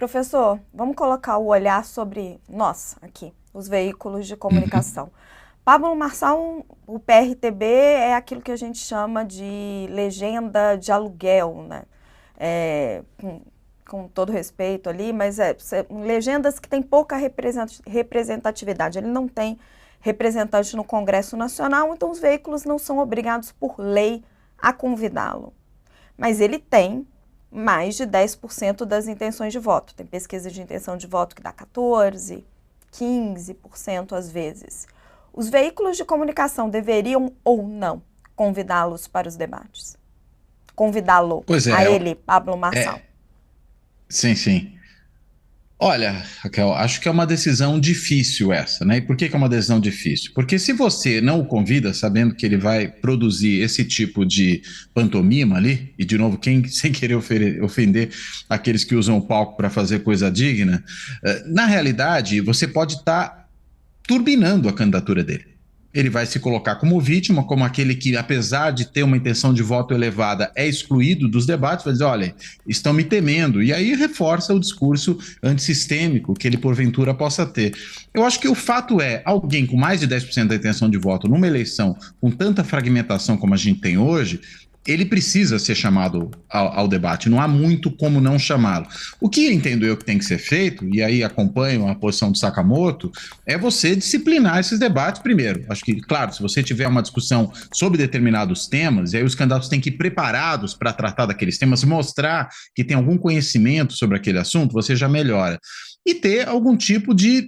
Professor, vamos colocar o olhar sobre nós aqui, os veículos de comunicação. Pablo Marçal, o PRTB é aquilo que a gente chama de legenda de aluguel, né? Com todo respeito ali, mas legendas que têm pouca representatividade. Ele não tem representante no Congresso Nacional, então os veículos não são obrigados por lei a convidá-lo. Mas ele tem mais de 10% das intenções de voto. Tem pesquisa de intenção de voto que dá 14%, 15% às vezes. Os veículos de comunicação deveriam ou não convidá-los para os debates? Convidá-lo a ele, Pablo Marçal. Sim, sim. Olha, Raquel, acho que é uma decisão difícil essa, né? E por que que é uma decisão difícil? Porque se você não o convida, sabendo que ele vai produzir esse tipo de pantomima ali, e de novo, sem querer ofender aqueles que usam o palco para fazer coisa digna, na realidade, você pode estar turbinando a candidatura dele. Ele vai se colocar como vítima, como aquele que, apesar de ter uma intenção de voto elevada, é excluído dos debates, vai dizer, olha, estão me temendo, e aí reforça o discurso antissistêmico que ele, porventura, possa ter. Eu acho que o fato é, alguém com mais de 10% da intenção de voto numa eleição com tanta fragmentação como a gente tem hoje, ele precisa ser chamado ao debate, não há muito como não chamá-lo. O que entendo eu que tem que ser feito, e aí acompanho a posição do Sakamoto, é você disciplinar esses debates primeiro. Acho que, claro, se você tiver uma discussão sobre determinados temas, e aí os candidatos têm que ir preparados para tratar daqueles temas, mostrar que tem algum conhecimento sobre aquele assunto, você já melhora. E ter algum tipo de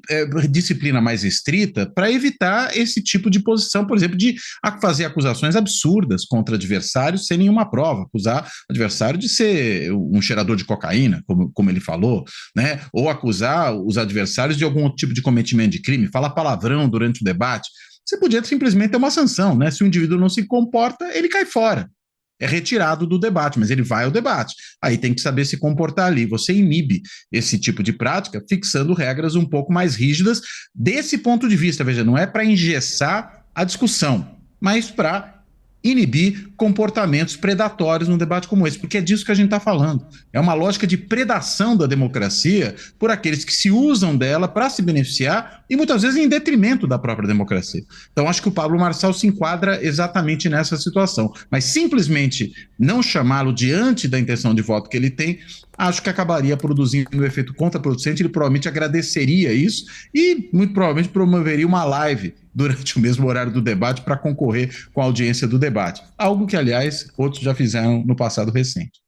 disciplina mais estrita para evitar esse tipo de posição, por exemplo, de fazer acusações absurdas contra adversários sem nenhuma prova, acusar o adversário de ser um cheirador de cocaína, como ele falou, né? Ou acusar os adversários de algum tipo de cometimento de crime, falar palavrão durante o debate. Você podia simplesmente ter uma sanção, né? Se o indivíduo não se comporta, ele cai fora. É retirado do debate, mas ele vai ao debate. Aí tem que saber se comportar ali. Você inibe esse tipo de prática fixando regras um pouco mais rígidas desse ponto de vista. Veja, não é para engessar a discussão, mas para inibir comportamentos predatórios num debate como esse, porque é disso que a gente está falando. É uma lógica de predação da democracia por aqueles que se usam dela para se beneficiar e muitas vezes em detrimento da própria democracia. Então acho que o Pablo Marçal se enquadra exatamente nessa situação, mas simplesmente não chamá-lo diante da intenção de voto que ele tem, acho que acabaria produzindo um efeito contraproducente. Ele provavelmente agradeceria isso e muito provavelmente promoveria uma live durante o mesmo horário do debate para concorrer com a audiência do debate. Algo que, aliás, outros já fizeram no passado recente.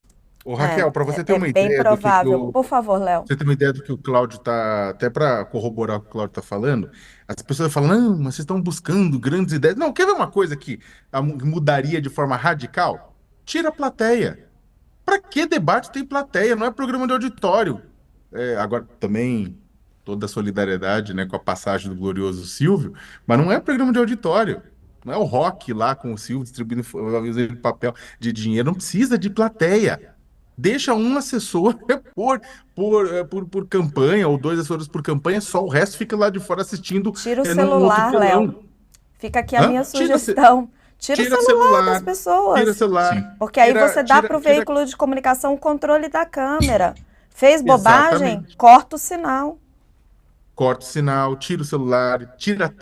Ô, Raquel, para você ter uma bem ideia provável. Por favor, Léo. você ter uma ideia do que o Cláudio está, até para corroborar o que o Cláudio está falando, as pessoas falam, não, mas vocês estão buscando grandes ideias. Não, quer ver uma coisa que mudaria de forma radical? Tira a plateia. Para que debate tem plateia? Não é programa de auditório. Agora, também, toda a solidariedade, né, com a passagem do glorioso Silvio, mas não é programa de auditório. Não é o rock lá com o Silvio distribuindo papel de dinheiro. Não precisa de plateia. Deixa um assessor por campanha, ou dois assessores por campanha, só o resto fica lá de fora assistindo. Tira o No outro celular, telão. Léo. Fica aqui a minha Tira, sugestão. Tira o tira celular das celular, pessoas. tira celular. Porque aí Tira, você dá tira, para o tira. veículo de comunicação o controle da câmera. Fez bobagem? Exatamente. Corta o sinal. Corta o sinal, tira o celular, tira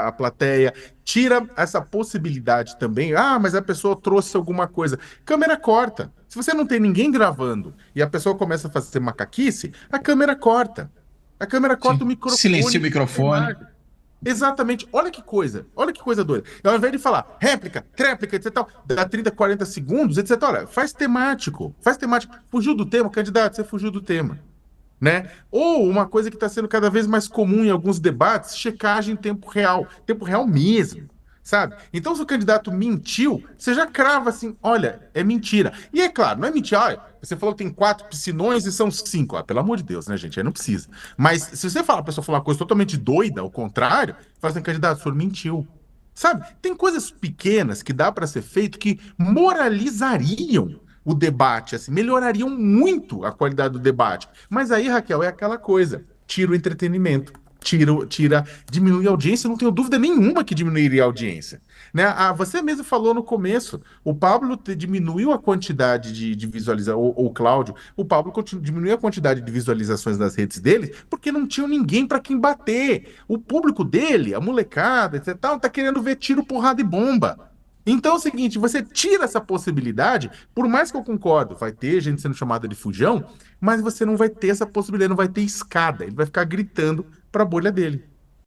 a plateia, tira essa possibilidade também. Ah, mas a pessoa trouxe alguma coisa. Câmera corta. Se você não tem ninguém gravando e a pessoa começa a fazer macaquice, a câmera corta. A câmera corta o Sim. microfone. Silencia o microfone. Exatamente. Olha que coisa doida. Ao invés de falar réplica, tréplica, etc, tal, dá 30, 40 segundos, etc. Olha, faz temático. Faz temático. Fugiu do tema, candidato, você fugiu do tema. Né? Ou uma coisa que está sendo cada vez mais comum em alguns debates, checagem em tempo real mesmo, sabe? Então, se o candidato mentiu, você já crava assim, olha, é mentira. E é claro, não é mentira, olha, você falou que tem 4 piscinões e são 5, ó, pelo amor de Deus, né, gente? Aí não precisa. Mas se você fala, a pessoa falar uma coisa totalmente doida, ao contrário, fala assim, candidato, o senhor mentiu. Sabe? Tem coisas pequenas que dá para ser feito que moralizariam o debate, assim, melhorariam muito a qualidade do debate. Mas aí, Raquel, é aquela coisa, tira o entretenimento, diminui a audiência, não tenho dúvida nenhuma que diminuiria a audiência. Né? Você mesmo falou no começo, o Pablo diminuiu a quantidade de visualizações, ou o Cláudio, o Pablo diminuiu a quantidade de visualizações nas redes dele, porque não tinha ninguém para quem bater. O público dele, a molecada, etc, tá querendo ver tiro, porrada e bomba. Então é o seguinte, você tira essa possibilidade, por mais que eu concordo, vai ter gente sendo chamada de fujão, mas você não vai ter essa possibilidade, não vai ter escada, ele vai ficar gritando para a bolha dele.